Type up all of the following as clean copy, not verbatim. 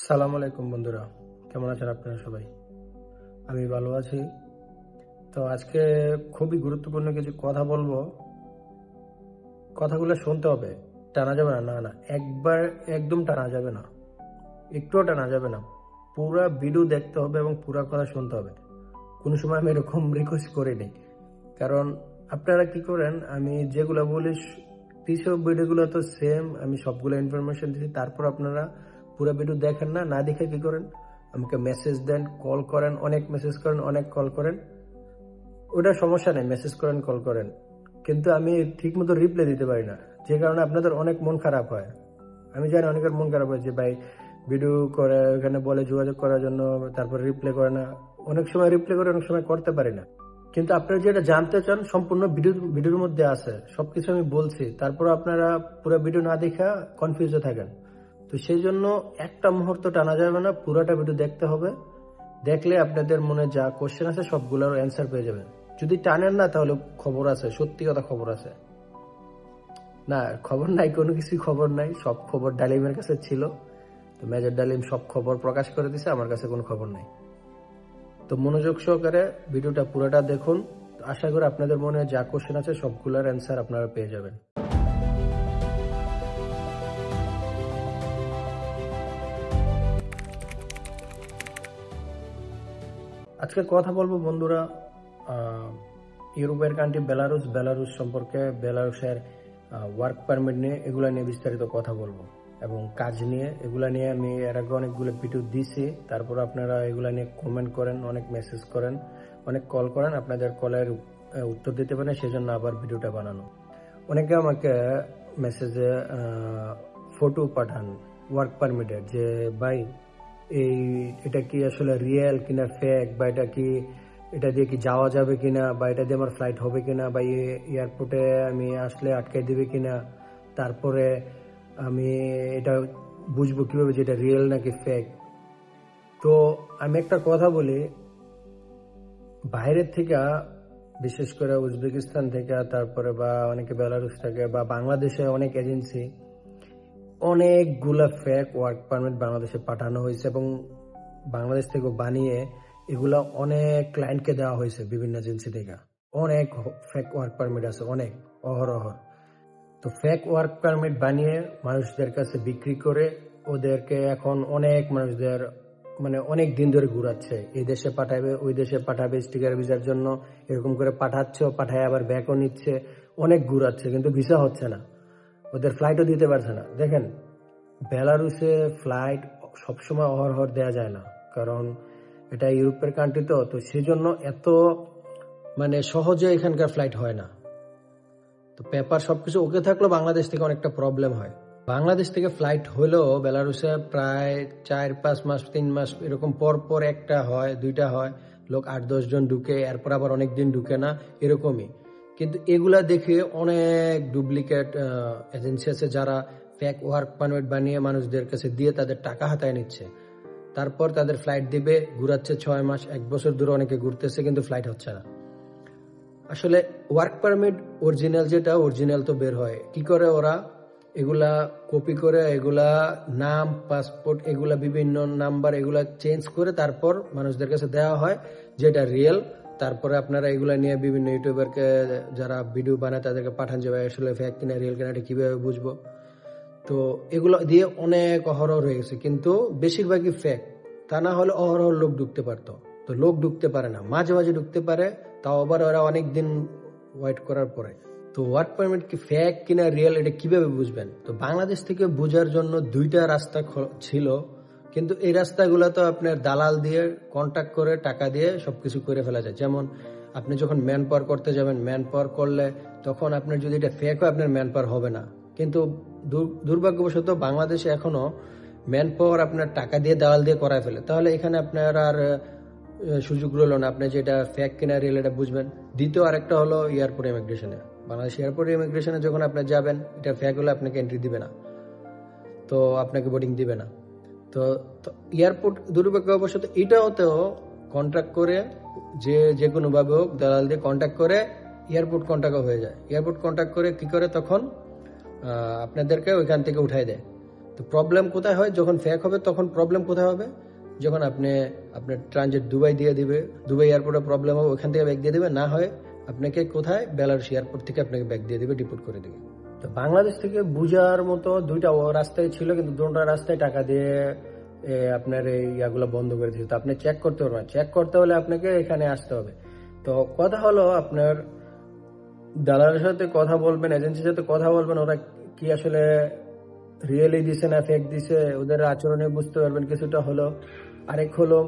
সালাম আলাইকুম বন্ধুরা, কেমন আছেন আপনারা সবাই? আমি ভালো আছি। তো আজকে খুবই গুরুত্বপূর্ণ কিছু কথা বলবো। কথাগুলো শুনতে হবে, টানা যাবে না। না না, একদম টানা যাবে না, একটুও টানা যাবে না। পুরা ভিডিও দেখতে হবে এবং পুরা কথা শুনতে হবে। কোনো সময় আমি এরকম রিকোয়েস্ট করিনি, কারণ আপনারা কি করেন, আমি যেগুলো বলি কিছু ভিডিওগুলো তো সেম, আমি সবগুলো ইনফরমেশন দিচ্ছি, তারপর আপনারা পুরো ভিডিও দেখেন না, না দেখে কি করেন, আমাকে মেসেজ দেন, কল করেন, অনেক মেসেজ করেন, অনেক কল করেন। ওটা সমস্যা নেই, মেসেজ করেন, কল করেন, কিন্তু আমি ঠিক মতো রিপ্লাই দিতে পারি না, যে কারণে আপনাদের অনেক মন খারাপ হয়। আমি জানি অনেকের মন খারাপ হয় যে ভাই ভিডিও করে ওখানে বলে যোগাযোগ করার জন্য, তারপর রিপ্লাই করে না। অনেক সময় রিপ্লাই করে, অনেক সময় করতে পারি না। কিন্তু আপনারা যেটা জানতে চান সম্পূর্ণ ভিডিওর মধ্যে আছে, সবকিছু আমি বলছি, তারপর আপনারা পুরো ভিডিও না দেখা কনফিউজে থাকেন। তো সেই জন্য একটা মুহূর্ত টানা যাবে না, পুরোটা ভিডিও দেখতে হবে। দেখলে আপনাদের মনে যা কোশ্চেন আছে সবগুলোর অ্যান্সার পেয়ে যাবেন। যদি টানেন না তাহলে খবর আছে, সত্যি কথা খবর আছে। না, খবর নাই, কোনো কিছু খবর নাই, সব খবর ডালিমের কাছে ছিল। তো মেজর ডালিম সব খবর প্রকাশ করে দিছে, আমার কাছে কোনো খবর নাই। তো মনোযোগ সহকারে ভিডিওটা পুরোটা দেখুন। আশা করি আপনাদের মনে যা কোশ্চেন আছে সবগুলোর অ্যান্সার আপনারা পেয়ে যাবেন। আজকে কথা বলবো বন্ধুরা ইউরোপের কান্ট্রি বেলারুস সম্পর্কে, বেলারুসের ওয়ার্ক পারমিট নিয়ে, এগুলা নিয়ে বিস্তারিত কথা বলবো, এবং কাজ নিয়ে। এগুলা নিয়ে আমি এর আগে অনেকগুলো ভিডিও দিছি, তারপর আপনারা এগুলা নিয়ে কমেন্ট করেন, অনেক মেসেজ করেন, অনেক কল করেন, আপনাদের কলের উত্তর দিতে পারেন, সেজন্য আবার ভিডিওটা বানানো। অনেকে আমাকে মেসেজে ফটো পাঠান ওয়ার্ক পারমিটের, যে ভাই এটা কি আসলে রিয়েল কিনা ফেক, বা এটা দিয়ে কি যাওয়া যাবে কিনা, বা এটা দিয়ে আমার ফ্লাইট হবে কিনা, বা এয়ারপোর্টে আমি আসলে আটকে দিবে কিনা, তারপরে আমি এটা বুঝবো কিভাবে যে এটা রিয়েল নাকি ফেক। তো আমি একটা কথা বলি, বাইরের থেকে, বিশেষ করে উজবেকিস্তান থেকে, তারপরে বা অনেকে বেলারুস থেকে, বা বাংলাদেশে অনেক এজেন্সি, অনেকগুলা ফেক ওয়ার্ক পারমিট বাংলাদেশে পাঠানো হয়েছে, এবং বাংলাদেশ থেকে বানিয়ে এগুলা অনেক ক্লায়েন্টকে দেওয়া হয়েছে বিভিন্ন এজেন্সি থেকে। অনেক ফেক ওয়ার্ক পারমিট আছে, অনেক, অহরহ। তো ফেক ওয়ার্ক পারমিট বানিয়ে মানুষদের কাছে বিক্রি করে ওদেরকে এখন অনেক মানুষদের অনেক দিন ধরে ঘুরাচ্ছে, এই দেশে পাঠাবে, ওই দেশে পাঠাবে, স্টিকার ভিসার জন্য এরকম করে পাঠাচ্ছে, পাঠায় আবার ব্যাকও নিচ্ছে, অনেক ঘুরাচ্ছে, কিন্তু ভিসা হচ্ছে না, ওদের ফ্লাইটও দিতে পারছে না। দেখেন, বেলারুসে ফ্লাইট সবসময় অহরহ দেয়া যায় না, কারণ এটা ইউরোপের কান্ট্রি, তো সেই জন্য এত সহজে এখানকার ফ্লাইট হয় না। তো পেপার সবকিছু ওকে থাকলেও বাংলাদেশ থেকে অনেকটা প্রবলেম হয়। বাংলাদেশ থেকে ফ্লাইট হলেও বেলারুসে প্রায় 4-5 মাস, 3 মাস এরকম পর পর একটা হয়, দুইটা হয়, লোক 8-10 জন ঢুকে, এরপর আবার অনেক দিন ঢুকে না, এরকমই। কিন্তু এগুলা দেখে অনেক ডুপ্লিকেট এজেন্সি আছে যারা ফেক ওয়ার্ক পারমিট বানিয়ে মানুষদের কাছে দিয়ে তাদের টাকা হাতায় নিচ্ছে, তারপর তাদের ফ্লাইট দিবে, ঘুরাচ্ছে 6 মাস, 1 বছর দূরে অনেকে ঘুরতেছে, কিন্তু ফ্লাইট হচ্ছে না। আসলে ওয়ার্ক পারমিট অরিজিনাল যেটা, অরিজিনাল তো বের হয় কি করে, ওরা এগুলা কপি করে, এগুলা নাম, পাসপোর্ট, এগুলা বিভিন্ন নাম্বার, এগুলা চেঞ্জ করে তারপর মানুষদের কাছে দেওয়া হয় যেটা রিয়েল। তারপরে আপনারা এগুলা নিয়ে বিভিন্ন ইউটিউবারকে যারা ভিডিও বানায় তাদেরকে পাঠান যে ভাই আসলে ফেক কিনা রিয়েল কিনা এটা কিভাবে বুঝবো। তো এগুলো দিয়ে অনেক অহরহ রয়ে গেছে, কিন্তু বেশিরভাগই ফেক। তা না হলে অহরহ লোক ঢুকতে পারতো, তো লোক ঢুকতে পারে না, মাঝে মাঝে ঢুকতে পারে, তাও আবার ওরা অনেক দিন ওয়েট করার পরে। তো ওয়ার্ক পারমিট কি ফেক কিনা রিয়েল এটা কিভাবে বুঝবেন? তো বাংলাদেশ থেকে বোঝার জন্য দুইটা রাস্তা ছিল, কিন্তু এই রাস্তাগুলো তো আপনার দালাল দিয়ে কন্ট্যাক্ট করে টাকা দিয়ে সবকিছু করে ফেলা যায়। যেমন আপনি যখন ম্যান পাওয়ার করতে যাবেন, ম্যান পাওয়ার করলে তখন আপনার যদি এটা ফেক হয় আপনার ম্যান পাওয়ার হবে না। কিন্তু দুর্ভাগ্যবশত বাংলাদেশে এখনো ম্যান পাওয়ার আপনার টাকা দিয়ে দালাল দিয়ে করায় ফেলে, তাহলে এখানে আপনার আর সুযোগ রইল না আপনি যেটা ফেক কিনা রিয়েল এটা বুঝবেন। দ্বিতীয় আরেকটা হলো এয়ারপোর্ট ইমিগ্রেশনে। বাংলাদেশ এয়ারপোর্ট ইমিগ্রেশনে যখন আপনি যাবেন, এটা ফেক হলে আপনাকে এন্ট্রি দিবে না, তো আপনাকে বোর্ডিং দিবে না। তো এয়ারপোর্ট দুর্ভাগ্যবশত এটাতেও কন্ট্যাক্ট করে, যে কোনোভাবে হোক দালাল দিয়ে কন্ট্যাক্ট করে এয়ারপোর্ট কন্ট্যাক্টও হয়ে যায়। এয়ারপোর্ট কন্ট্যাক্ট করে কি করে, তখন আপনাদেরকে ওইখান থেকে উঠাই দেয়। তো প্রবলেম কোথায় হয়? যখন ফেক হবে তখন প্রবলেম কোথায় হবে? যখন আপনার ট্রানজিট দুবাই দিয়ে দিবে, দুবাই এয়ারপোর্টে প্রবলেম হবে, ওখান থেকে ব্যাক দিয়ে দিবে, না হয় আপনাকে কোথায় বেলারুশ এয়ারপোর্ট থেকে আপনাকে ব্যাক দিয়ে দিবে, ডিপোর্ট করে দিবে। তো বাংলাদেশ থেকে বুঝার মতো দুইটা রাস্তায় ছিল, কিন্তু দুটো রাস্তায় টাকা দিয়ে আপনার এই ইয়াগুলো বন্ধ করে দিয়েছে। তো আপনি চেক করতে পারবেন, চেক করতে হলে আপনাকে এখানে আসতে হবে। তো কথা হলো, আপনার দালালের সাথে কথা বলবেন, এজেন্সির সাথে কথা বলবেন, ওরা কি আসলে রিয়েলি দিছে না ফেক দিছে, ওদের আচরণে বুঝতে পারবেন কিছুটা হলো। আরেক হলো,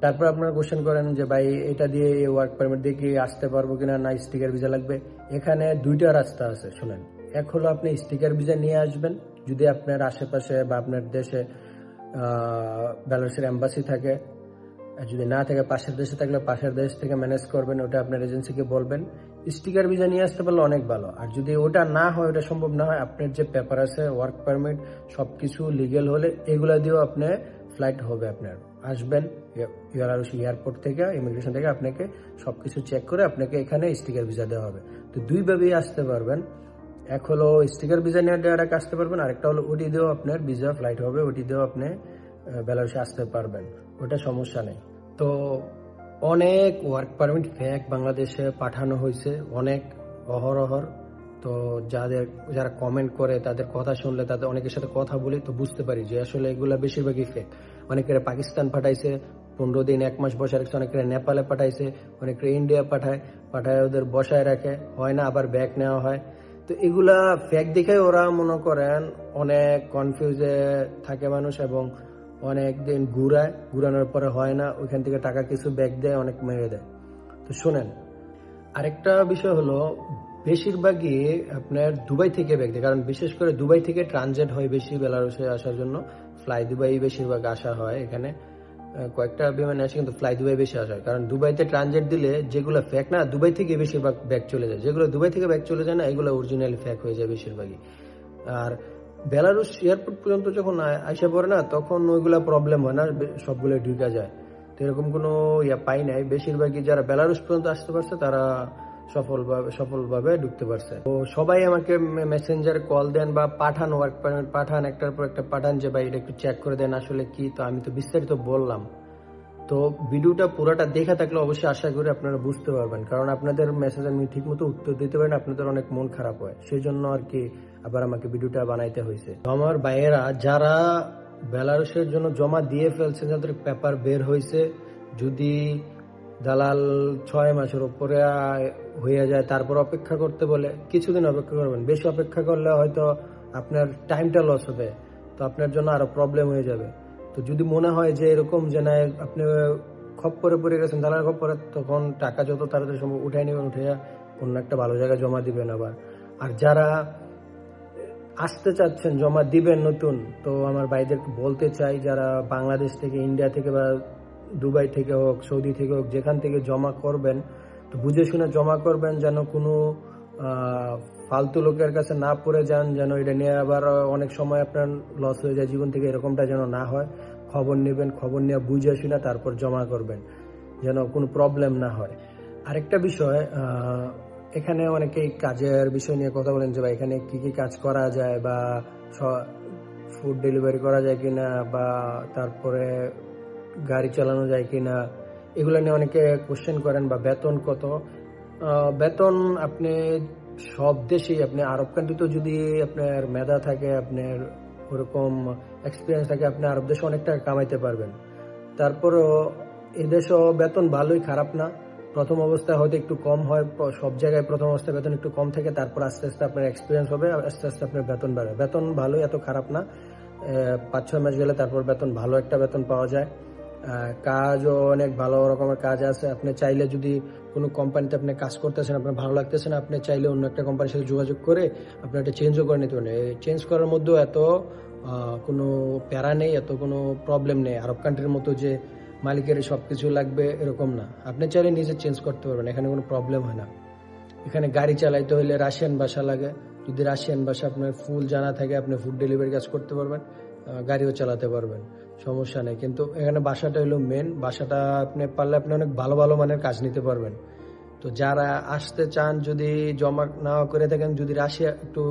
তারপর আপনারা কোশ্চেন করেন যে ভাই এটা দিয়ে ওয়ার্ক পারমিট দিয়ে কি আসতে পারবো কিনা, না স্টিকার ভিসা লাগবে। এখানে দুইটা রাস্তা আছে, শোনেন। এক হলো আপনি স্টিকার ভিসা নিয়ে আসবেন, যদি আপনার আশেপাশে বা আপনার দেশে বেলারুশের এম্বাসি থাকে। আর যদি না থাকে, পাশের দেশে থাকলে পাশের দেশ থেকে ম্যানেজ করবেন, ওটা আপনার এজেন্সিকে বলবেন। স্টিকার ভিসা নিয়ে আসতে পারলে অনেক ভালো। আর যদি ওটা না হয়, ওটা সম্ভব না হয়, আপনার যে পেপার আছে, ওয়ার্ক পারমিট, সবকিছু লিগেল হলে এগুলা দিয়েও আপনি ফ্লাইট হবে। আপনার আসবেন বেলারুশ এয়ারপোর্ট থেকে, ইমিগ্রেশন থেকে আপনাকে সবকিছু চেক করে আপনাকে এখানে স্টিকার ভিসা দেওয়া হবে। তো দুইভাবেই আসতে পারবেন। এক হলো স্টিকার ভিসা নিয়ে ডাইরেক্ট আসতে পারবেন, আরেকটা হলো ওটি দিয়েও আপনার ভিসা ফ্লাইট হবে, ওটি দিয়েও আপনি বেলারুশে আসতে পারবেন, ওটা সমস্যা নেই। তো অনেক ওয়ার্ক পারমিট ফেক বাংলাদেশে পাঠানো হয়েছে, অনেক অহরহর। তো যারা কমেন্ট করে তাদের কথা শুনলে, তাদের অনেকের সাথে কথা বলি, তো বুঝতে পারি যে আসলে এগুলা বেশিরভাগই ফেক। অনেকের পাকিস্তান পাঠাইছে, 15 দিন 1 মাস বসায় রাখছে, অনেকের নেপালে পাঠাইছে, অনেকের ইন্ডিয়া পাঠায় ওদের বসায় রাখে, হয় না, আবার ব্যাক নেওয়া হয়। তো এগুলা ফেক দেখে ওরা মনে করেন অনেক কনফিউজে থাকে মানুষ, এবং অনেক দিন ঘুরানোর পরে হয় না, ওইখান থেকে টাকা কিছু ব্যাক দেয়, অনেক মেরে দেয়। তো শোনেন, আরেকটা বিষয় হলো, বেশিরভাগই আপনার দুবাই থেকে ব্যাক দেয়, কারণ বিশেষ করে দুবাই থেকে ট্রানজিট হয় বেশি বেলারুশে আসার জন্য। ফ্লাই দুবাই বেশিরভাগ আসা হয়, এখানে কয়েকটা বিমান আসে, কিন্তু ফ্লাই দুবাই বেশি আসা হয়। কারণ দুবাইতে ট্রানজিট দিলে যেগুলো ফেক না, দুবাই থেকে বেশিরভাগ ব্যাক চলে যায়। যেগুলো দুবাই থেকে ব্যাক চলে যায় না, এগুলো অরিজিনালি ফেক হয়ে যায় বেশিরভাগই। আর বেলারুশ এয়ারপোর্ট পর্যন্ত যখন আইসা পড়ে না, তখন ওইগুলা প্রবলেম হয় না, সবগুলো ঢুকা যায়। তো এরকম কোনো পাই নাই। বেশিরভাগই যারা বেলারুশ পর্যন্ত আসতে পারছে, তারা সফলভাবে ঢুকতে পারছে। তো সবাই আমাকে মেসেঞ্জারে কল দেন বা পাঠান, ওয়ার্ক পারমিট পাঠান, একটার পর একটা পাঠান, যে ভাই এটা একটু চেক করে দেন আসলে কি। তো আমি তো বিস্তারিত বললাম। তো ভিডিওটা পুরোটা দেখে থাকলে অবশ্যই আশা করি আপনারা বুঝতে পারবেন, কারণ আপনাদের মেসেজ আমি ঠিক মতো উত্তর দিতে পারি না, আপনাদের অনেক মন খারাপ হয়, সেই জন্য আর কি আবার আমাকে ভিডিওটা বানাইতে হয়েছে। আমার ভাইয়েরা যারা বেলারুশের জন্য জমা দিয়ে ফেলছেন, যাদের পেপার বের হয়েছে, যদি দালাল 6 মাসের উপরে হয়ে যায়, তারপর অপেক্ষা করতে বলে, কিছুদিন অপেক্ষা করবেন। বেশি অপেক্ষা করলে হয়তো আপনার টাইমটা লস হবে, তো আপনার জন্য আরো প্রবলেম হয়ে যাবে। তো যদি মনে হয় যে এরকম যে না, আপনি খপ্পরে পড়ে গেছেন, দালাল খপ্পরে, তখন টাকা যত তাড়াতাড়ি সম্ভব উঠাই নেবেন, উঠে অন্য একটা ভালো জায়গায় জমা দিবেন আবার। আর যারা আসতে চাচ্ছেন, জমা দিবেন নতুন, তো আমার ভাইদেরকে বলতে চাই, যারা বাংলাদেশ থেকে, ইন্ডিয়া থেকে বা দুবাই থেকে হোক, সৌদি থেকে হোক, যেখান থেকে জমা করবেন, তো বুঝে শুনে জমা করবেন, যেন কোনো ফালতু লোকের কাছে না পড়ে যান, যেন এটা নিয়ে আবার অনেক সময় আপনার লস হয়ে যায় জীবন থেকে, এরকমটা যেন না হয়। খবর নেবেন, খবর নিয়ে বুঝে শুনে তারপর জমা করবেন, যেন কোনো প্রবলেম না হয়। আরেকটা বিষয়, এখানে অনেকেই কাজের বিষয় নিয়ে কথা বলেন, যে ভাই এখানে কি কি কাজ করা যায়, বা ফুড ডেলিভারি করা যায় কিনা, বা তারপরে গাড়ি চালানো যায় কিনা, এগুলো নিয়ে অনেকে কোশ্চেন করেন। বা বেতন কত? বেতন আপনি সব দেশেই, আপনি আরব কান্ট্রিতেও যদি আপনার মেধা থাকে, আপনার ওরকম এক্সপিরিয়েন্স থাকে, আপনি আরব দেশে অনেক টাকা কামাইতে পারবেন। তারপরও এদেশেও বেতন ভালোই, খারাপ না। প্রথম অবস্থায় হয়তো একটু কম হয়, সব জায়গায় প্রথম অবস্থায় বেতন একটু কম থাকে, তারপর আস্তে আস্তে আপনার এক্সপিরিয়েন্স হবে, আস্তে আস্তে আপনার বেতন বাড়বে। বেতন ভালোই, এত খারাপ না। 5-6 মাস গেলে তারপর বেতন, ভালো একটা বেতন পাওয়া যায়। কাজও অনেক ভালো রকমের কাজ আছে। আপনি চাইলে, যদি কোনো কোম্পানিতে আপনি কাজ করতেছেন, আপনার ভালো লাগতেছে না, আপনি চাইলে অন্য একটা কোম্পানির সাথে যোগাযোগ করে আপনি এটা চেঞ্জও করে নিতে পারেন। চেঞ্জ করার মধ্যেও এত কোনো প্যারা নেই, এত কোনো প্রবলেম নেই। আরব কান্ট্রির মতো যে মালিকের সব কিছু লাগবে এরকম না, আপনি চাইলে নিজে চেঞ্জ করতে পারবেন, এখানে কোনো প্রবলেম হয় না। এখানে গাড়ি চালাইতে হলে রাশিয়ান ভাষা লাগে, যদি রাশিয়ান ভাষা আপনার ফুল জানা থাকে, আপনি ফুড ডেলিভারি কাজ করতে পারবেন, গাড়িও চালাতে পারবেন, সমস্যা নেই। কিন্তু এখানে ভাষাটা হলো মেন, ভাষাটা আপনি পারলে আপনি অনেক ভালো ভালো মানের কাজ নিতে পারবেন। তো যারা আসতে চান, যদি জমা না করে থাকেন, যদি রাশিয়া একটু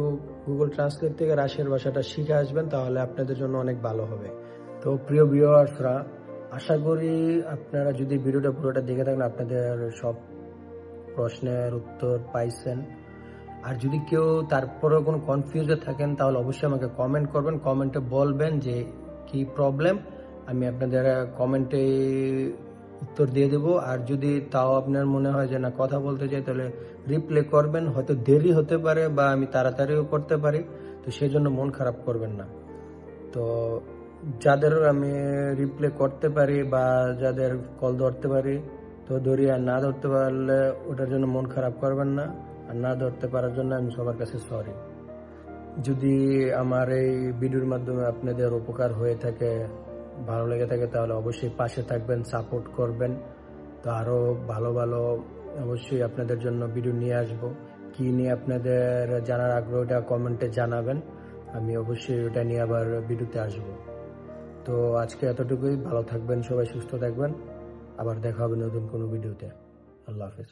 গুগল ট্রান্সলেট থেকে রাশিয়ার ভাষাটা শিখে আসবেন, তাহলে আপনাদের জন্য অনেক ভালো হবে। তো প্রিয় ভিউয়ার্সরা, আশা করি আপনারা যদি ভিডিওটা পুরোটা দেখে থাকেন, আপনাদের সব প্রশ্নের উত্তর পাইছেন। আর যদি কেউ তারপরেও কোনো কনফিউজে থাকেন, তাহলে অবশ্যই আমাকে কমেন্ট করবেন, কমেন্টে বলবেন যে কি প্রবলেম, আমি আপনাদের কমেন্টে উত্তর দিয়ে দেবো। আর যদি তাও আপনার মনে হয় যে না কথা বলতে চাই, তাহলে রিপ্লাই করবেন। হয়তো দেরি হতে পারে বা আমি তাড়াতাড়িও করতে পারি, তো সেজন্য মন খারাপ করবেন না। তো যাদের আমি রিপ্লাই করতে পারি বা যাদের কল ধরতে পারি তো ধরি, আর না ধরতে পারলে ওটার জন্য মন খারাপ করবেন না। আর না ধরতে পারার জন্য আমি সবার কাছে সরি। যদি আমার এই ভিডিওর মাধ্যমে আপনাদের উপকার হয়ে থাকে, ভালো লেগে থাকে, তাহলে অবশ্যই পাশে থাকবেন, সাপোর্ট করবেন। তো আরও ভালো ভালো অবশ্যই আপনাদের জন্য ভিডিও নিয়ে আসব। কি নিয়ে আপনাদের জানার আগ্রহটা কমেন্টে জানাবেন, আমি অবশ্যই ওটা নিয়ে আবার ভিডিওতে আসব। তো আজকে এতটুকুই, ভালো থাকবেন সবাই, সুস্থ থাকবেন। আবার দেখা হবে নতুন কোনো ভিডিওতে। আল্লাহ হাফেজ।